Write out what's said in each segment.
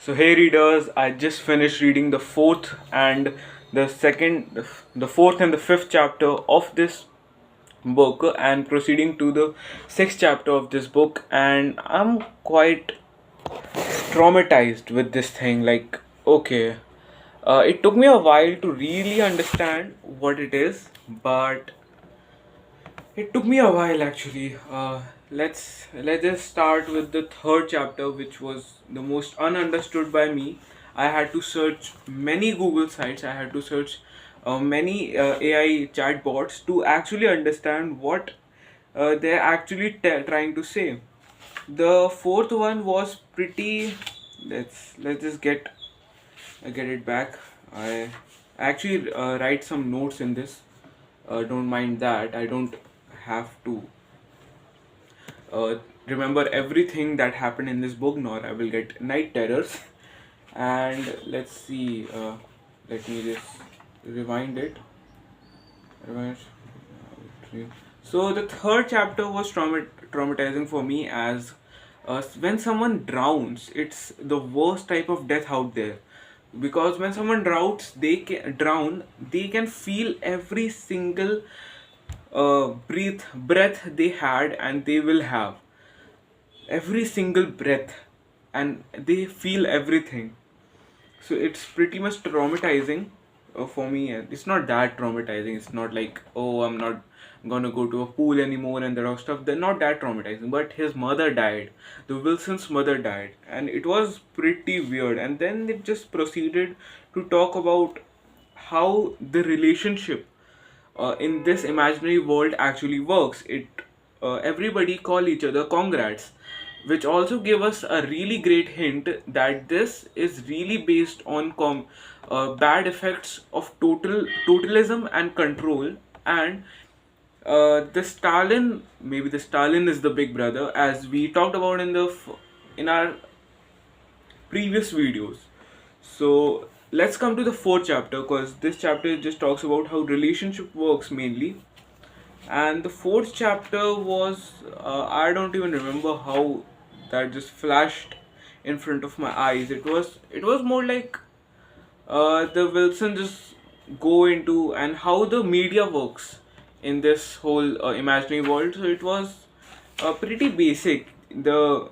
So hey readers, I just finished reading the fourth and the fourth and the fifth chapter of this book and proceeding to the sixth chapter of this book, and I'm quite traumatized with this thing. Okay, it took me a while to really understand what it is, but it took me a while actually. Let's just start with the third chapter, which was the most ununderstood by me. I had to search many Google sites. I had to search many AI chatbots to actually understand what they're actually trying to say. The fourth one was pretty. Let's just get it back. I actually write some notes in this. Don't mind that. I don't have to uh, remember everything that happened in this book, nor I will get night terrors. And let's see. Let me just rewind it. Rewind. So the third chapter was traumatizing for me as when someone drowns, it's the worst type of death out there. Because when someone they can feel every single breath they had and they will have every single breath, and they feel everything. So it's pretty much traumatizing for me. And it's not that traumatizing. It's not like, oh, I'm not gonna go to a pool anymore and that of stuff. They're not that traumatizing. But his mother died. The Wilson's mother died, and it was pretty weird. And then it just proceeded to talk about how the relationship in this imaginary world actually works. It Everybody call each other congrats, which also gave us a really great hint that this is really based on bad effects of totalism and control. And the Stalin, maybe the Stalin is the big brother, as we talked about in our previous videos. So let's come to the fourth chapter, because this chapter just talks about how relationship works mainly. And the fourth chapter was, I don't even remember how that just flashed in front of my eyes. It was more like the Wilson just go into and how the media works in this whole imaginary world. So it was pretty basic. The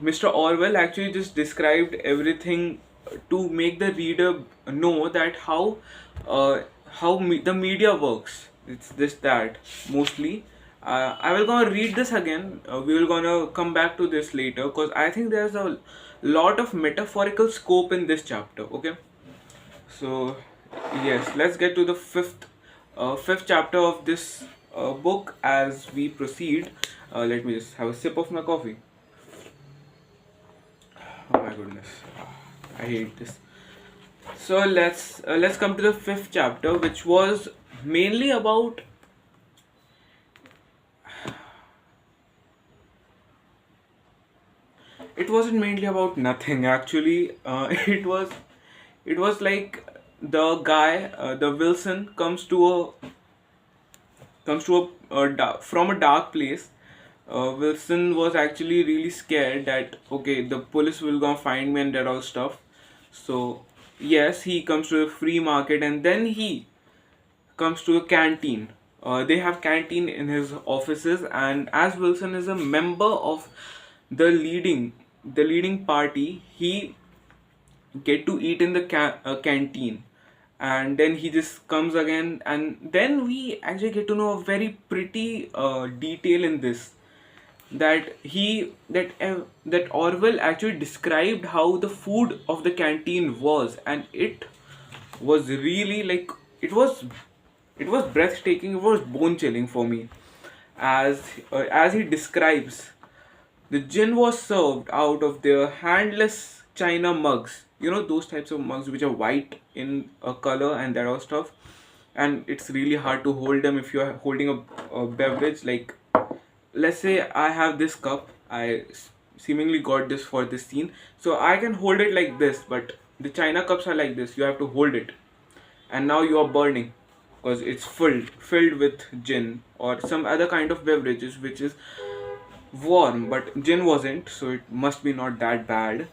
Mr. Orwell actually just described everything to make the reader know that the media works. It's this that mostly. I will gonna read this again. We will gonna come back to this later, because I think there's a lot of metaphorical scope in this chapter. Okay, so yes, let's get to the fifth chapter of this book as we proceed. Let me just have a sip of my coffee. Oh my goodness, I hate this. So let's come to the fifth chapter, which was mainly about. It wasn't mainly about nothing actually. It was like the guy, the Wilson comes to from a dark place. Wilson was actually really scared that, okay, the police will gonna find me and that all stuff. So yes, he comes to the free market, and then he comes to a canteen. They have canteen in his offices, and as Wilson is a member of the leading party, he get to eat in the canteen. And then he just comes again, and then we actually get to know a very pretty detail in this, that Orwell actually described how the food of the canteen was, and it was really like, it was breathtaking. It was bone chilling for me, as he describes. The gin was served out of their handless china mugs. You know, those types of mugs which are white in color and that all stuff. And it's really hard to hold them if you are holding a beverage. Like, let's say I have this cup. Seemingly got this for this scene. So I can hold it like this, but the china cups are like this. You have to hold it. And now you are burning because it's filled with gin or some other kind of beverages, warm, but Jin wasn't, so it must be not that bad.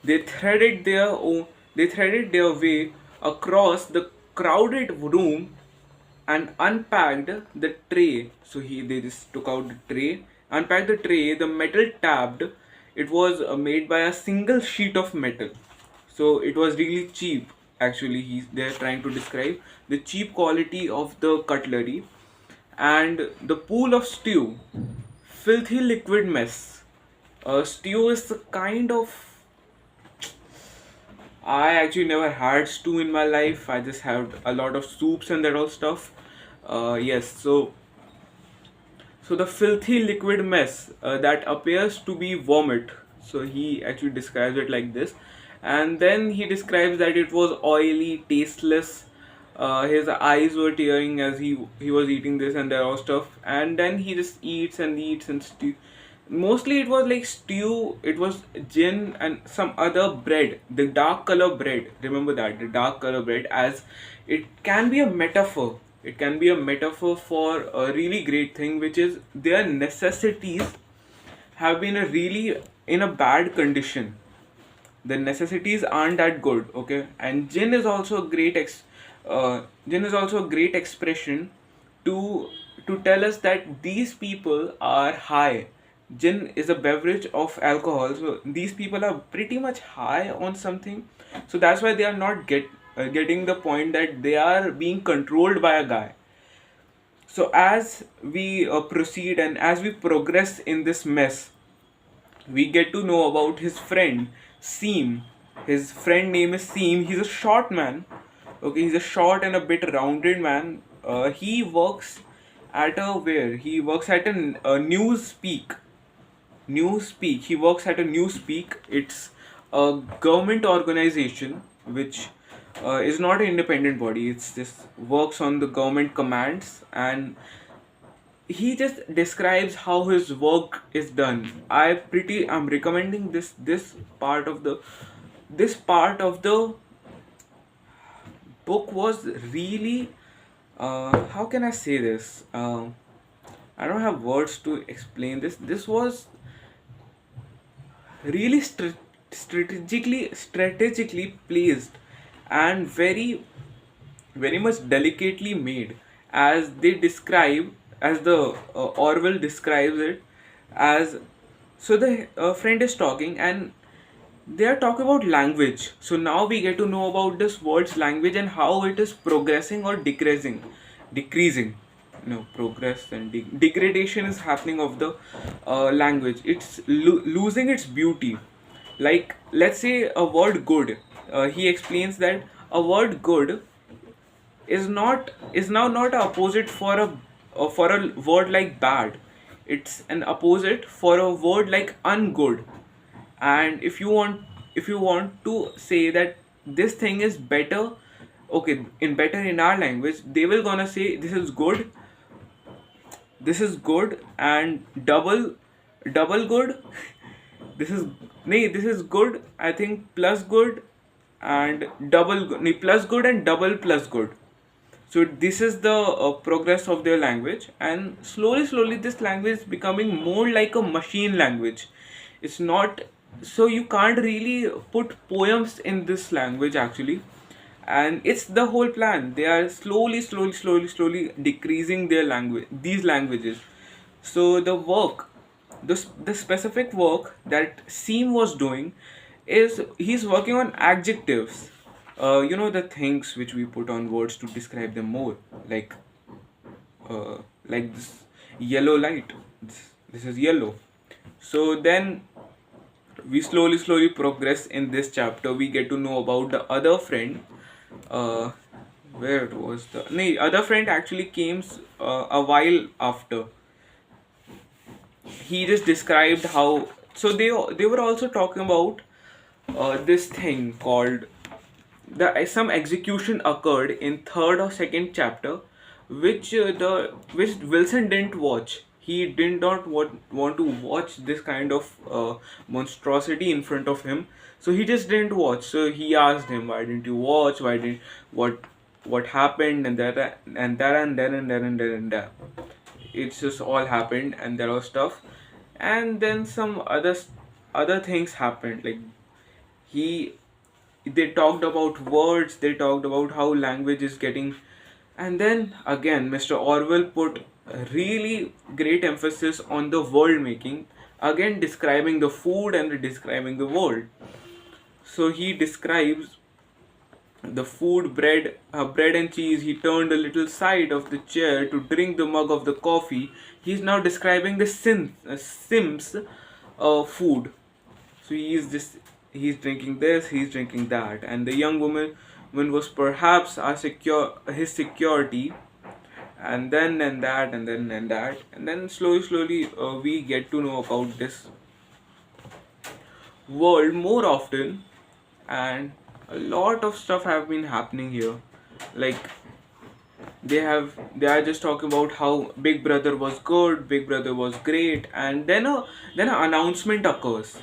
They threaded their own, they threaded their way across the crowded room and unpacked the tray. So they just took out the tray, unpacked the tray. The metal tapped. It was made by a single sheet of metal, so it was really cheap. Actually, they're trying to describe the cheap quality of the cutlery, and the pool of stew, filthy liquid mess. Stew is a kind of, I actually never had stew in my life. I just had a lot of soups and that all stuff. Yes, so the filthy liquid mess that appears to be vomit. So he actually describes it like this, and then he describes that it was oily, tasteless. His eyes were tearing as he was eating this and that all stuff, and then he just eats and stew. Mostly it was like stew. It was gin and some other bread, the dark color bread. Remember that, the dark color bread, as it can be a metaphor. It can be a metaphor for a really great thing, which is their necessities have been a really in a bad condition. The necessities aren't that good, okay? And gin is also a gin is also a great expression to tell us that these people are high. Gin is a beverage of alcohol, so these people are pretty much high on something. So that's why they are not getting the point that they are being controlled by a guy. So as we proceed and as we progress in this mess, we get to know about his friend Seam. His friend name is Seam. He's a short man. Okay, he's a short and a bit rounded man. He works at a where? He works at a Newspeak. Newspeak. He works at a Newspeak. It's a government organization which is not an independent body. It's just works on the government commands, and he just describes how his work is done. I'm recommending this part of the book was really, how can I say this? I don't have words to explain this. This was really strategically placed and very much delicately made, as they describe, as the Orwell describes it, as so the friend is talking and they are talking about language. So now we get to know about this world's language and how it is progressing or decreasing. No, progress and degradation is happening of the language. It's losing its beauty. Like, let's say a word good. He explains that a word good is now not a opposite for a word like bad. It's an opposite for a word like ungood. And if you want to say that this thing is better, okay, in better in our language, they will gonna say this is good and double good. This is good, I think, plus good and double good, plus good and double plus good. So this is the progress of their language, and slowly this language is becoming more like a machine language. It's not, so you can't really put poems in this language actually, and it's the whole plan. They are slowly decreasing their language, these languages. So the specific work that Seam was doing is he's working on adjectives. The things which we put on words to describe them more, like uh, this yellow light. This is yellow. So then we slowly progress in this chapter. We get to know about the other friend. Uh, where was the no, other friend actually came a while after. He just described how, so they were also talking about this thing called the some execution occurred in third or second chapter, which Wilson didn't watch. He did not want to watch this kind of monstrosity in front of him, so he just didn't watch. So he asked him, why didn't you watch? Why did what happened? And that and that and that and that and that and that. it's just all happened and there was stuff, and then some other things happened. Like he they talked about words, they talked about how language is getting, and then again Mr. Orwell put a really great emphasis on the world making, again describing the food and describing the world. So he describes the food, bread and cheese. He turned a little side of the chair to drink the mug of the coffee. He's now describing the Sims food. So he's drinking this, he's drinking that, and the young woman was perhaps his security, and then and that, and then slowly, we get to know about this world more often, and a lot of stuff have been happening here. Like they are just talking about how Big Brother was good, Big Brother was great, and then an announcement occurs.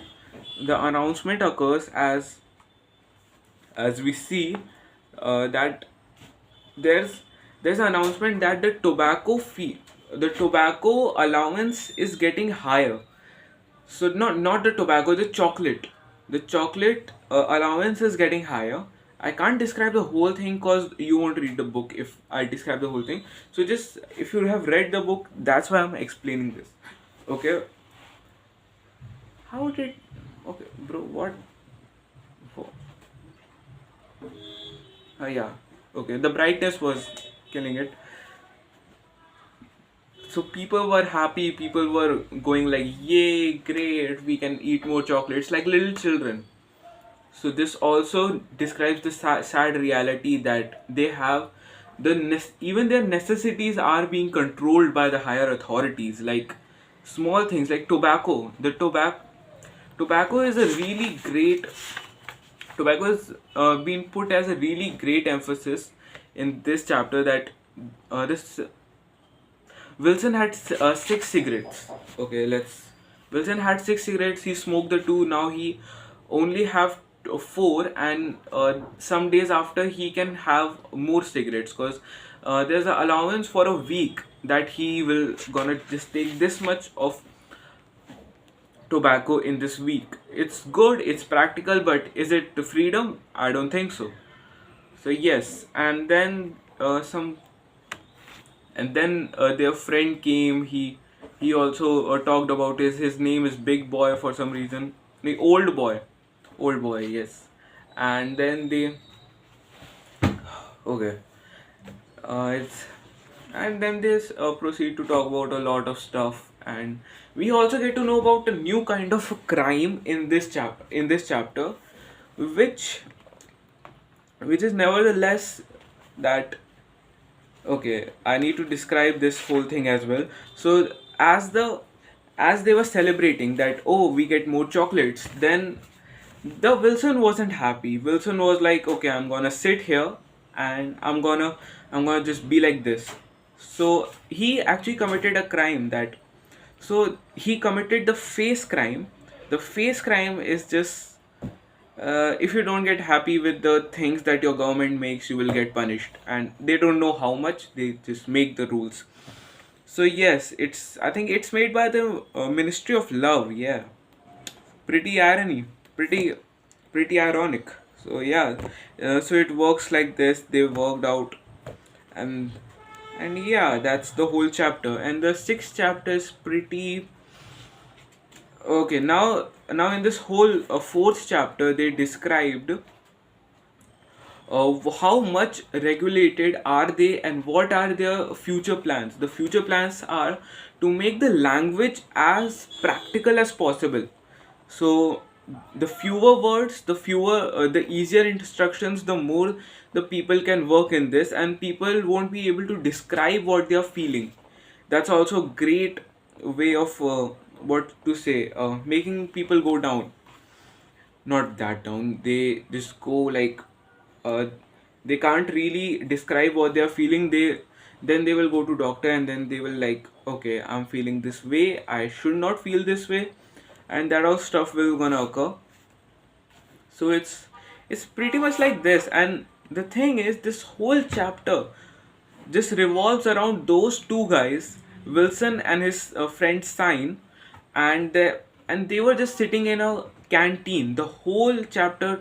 The announcement occurs as we see that there's there's an announcement that the tobacco allowance is getting higher. So not the tobacco, the chocolate. The chocolate allowance is getting higher. I can't describe the whole thing because you won't read the book if I describe the whole thing. So just if you have read the book, that's why I'm explaining this. Okay. How did okay, bro? What? Oh, yeah. Okay. The brightness was killing it. So people were happy. People were going like, "Yay, great! We can eat more chocolates," like little children. So this also describes the sad reality that they have even their necessities are being controlled by the higher authorities. Like small things like tobacco. Tobacco is a really great tobacco is being put as a really great emphasis in this chapter, that this Wilson had 6 cigarettes. Okay, let's. Wilson had 6 cigarettes. He smoked the two. Now he only have four, and some days after he can have more cigarettes because there's an allowance for a week that he will gonna just take this much of tobacco in this week. It's good. It's practical, but is it the freedom? I don't think so. So yes, and then their friend came. He also talked about his name is Big Boy for some reason. The old boy, yes. And then they okay, it's and then they proceed to talk about a lot of stuff, and we also get to know about a new kind of crime in this chapter, which is nevertheless that okay, I need to describe this whole thing as well. So as they were celebrating that, oh, we get more chocolates, then the Wilson wasn't happy. Wilson was like, okay, I'm gonna sit here and I'm gonna just be like this. So he actually committed a crime that so he committed the face crime. The face crime is just if you don't get happy with the things that your government makes, you will get punished, and they don't know how much, they just make the rules. So yes, I think it's made by the Ministry of Love. Yeah, pretty irony, pretty pretty ironic. So yeah, so it works like this. They worked out, and yeah, that's the whole chapter. And the sixth chapter is pretty okay. Now in this whole fourth chapter, they described how much regulated are they and what are their future plans. The future plans are to make the language as practical as possible. So the fewer words, the easier instructions, the more the people can work in this, and people won't be able to describe what they are feeling. That's also a great way of what to say, making people go down. Not that down, they just go like uh, they can't really describe what they are feeling. Then they will go to doctor, and then they will like, okay, I'm feeling this way, I should not feel this way, and that all stuff will gonna occur. So it's pretty much like this, and the thing is, this whole chapter just revolves around those two guys, Wilson and his friend sign, and they were just sitting in a canteen. In the whole chapter,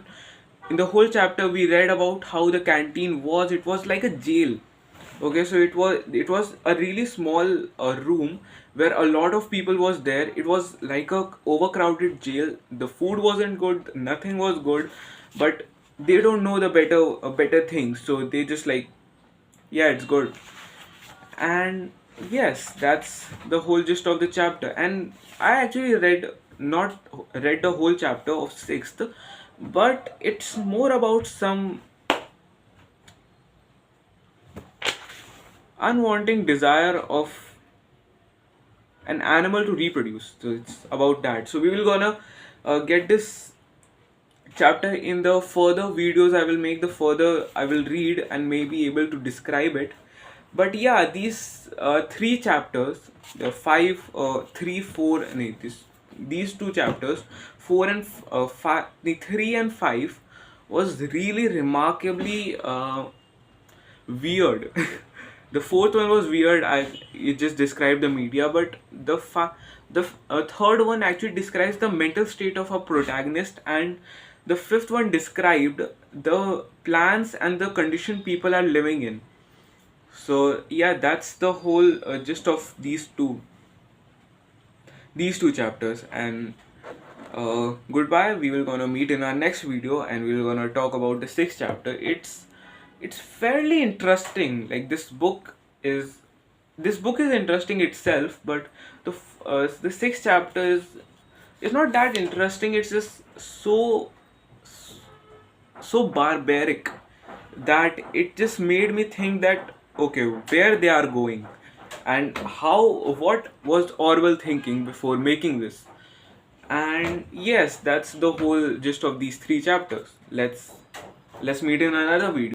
we read about how the canteen was. It was like a jail. Okay, so it was a really small room where a lot of people was there. It was like a overcrowded jail. The food wasn't good, nothing was good, but they don't know the better things, so they just like, yeah, it's good. And yes, that's the whole gist of the chapter. And I actually not read the whole chapter of sixth, but it's more about some unwanting desire of an animal to reproduce. So it's about that. So we will gonna get this chapter in the further videos. I will make the further, I will read and may be able to describe it. But yeah, these three chapters, the five, three, four, no, these two chapters, four and five, the three and five, was really remarkably weird. The fourth one was weird. You just described the media, but the third one actually describes the mental state of a protagonist, and the fifth one described the plans and the condition people are living in. So yeah, that's the whole gist of these two chapters. And goodbye. We will gonna meet in our next video, and we will gonna talk about the sixth chapter. It's fairly interesting. Like this book is interesting itself, but the sixth chapter is not that interesting. It's just so barbaric that it just made me think that, okay, where they are going, and what was Orwell thinking before making this. And yes, that's the whole gist of these three chapters. Let's meet in another video.